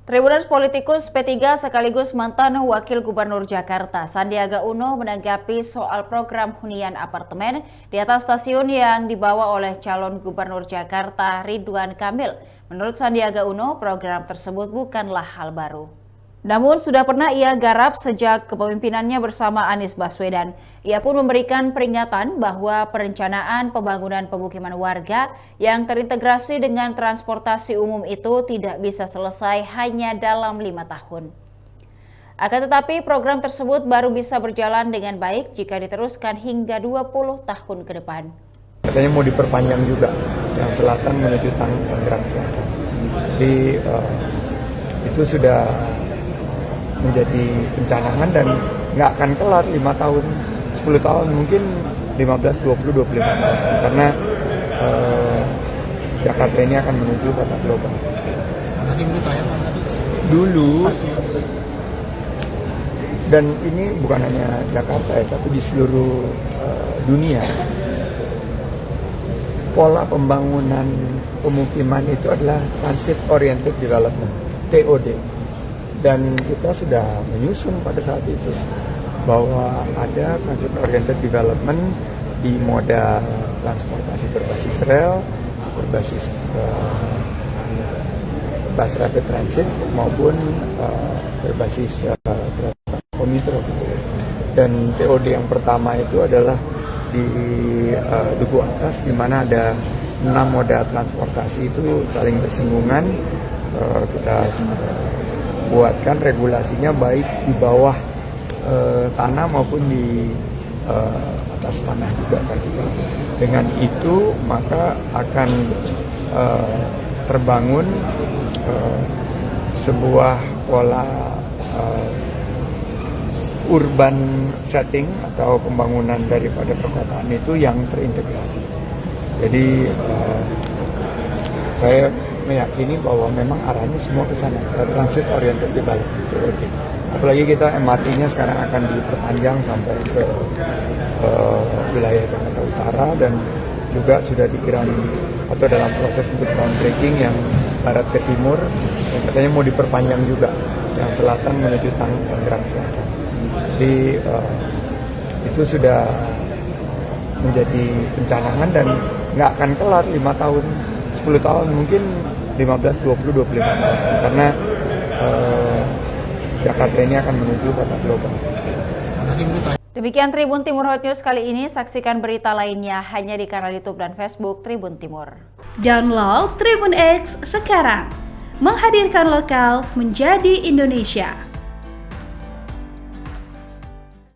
Tribuners politikus P3 sekaligus mantan Wakil Gubernur Jakarta Sandiaga Uno menanggapi soal program hunian apartemen di atas stasiun yang dibawa oleh calon Gubernur Jakarta Ridwan Kamil. Menurut Sandiaga Uno, program tersebut bukanlah hal baru. Namun sudah pernah ia garap sejak kepemimpinannya bersama Anies Baswedan. Ia pun memberikan peringatan bahwa perencanaan pembangunan pemukiman warga yang terintegrasi dengan transportasi umum itu tidak bisa selesai hanya dalam 5 tahun. Akan tetapi program tersebut baru bisa berjalan dengan baik jika diteruskan hingga 20 tahun ke depan. Katanya mau diperpanjang juga yang selatan menuju Tangerang Selatan. Jadi itu sudah menjadi pencanangan dan nggak akan kelar 5 tahun, 10 tahun, mungkin 15, 20, 25 tahun. Karena Jakarta ini akan menuju kota global. Dulu, dan ini bukan hanya Jakarta ya, tapi di seluruh dunia, pola pembangunan pemukiman itu adalah Transit Oriented Development, TOD. Dan kita sudah menyusun pada saat itu bahwa ada transit oriented development di moda transportasi berbasis rel, berbasis bus rapid transit maupun berbasis kereta komuter. Dan TOD yang pertama itu adalah di Duku Atas, di mana ada 6 moda transportasi itu saling bersinggungan. Kita buatkan regulasinya baik di bawah tanah maupun di atas tanah juga kan. Dengan itu maka akan terbangun sebuah pola urban setting atau pembangunan daripada perkotaan itu yang terintegrasi. Jadi saya meyakini bahwa memang arahnya semua ke sana, transit oriented development. Apalagi kita MRT-nya sekarang akan diperpanjang sampai ke wilayah Jakarta Utara dan juga sudah dikirani atau dalam proses untuk groundbreaking yang barat ke timur, yang katanya mau diperpanjang juga yang selatan menuju Tangerang Selatan. Jadi itu sudah menjadi pencanangan dan nggak akan kelar 5 tahun, 10 tahun, mungkin 15, 20, 25 tahun. Karena Jakarta ini akan menuju kota global. Demikian Tribun Timur Hot News kali ini. Saksikan berita lainnya hanya di kanal YouTube dan Facebook Tribun Timur. Download Tribun X sekarang. Menghadirkan lokal menjadi Indonesia.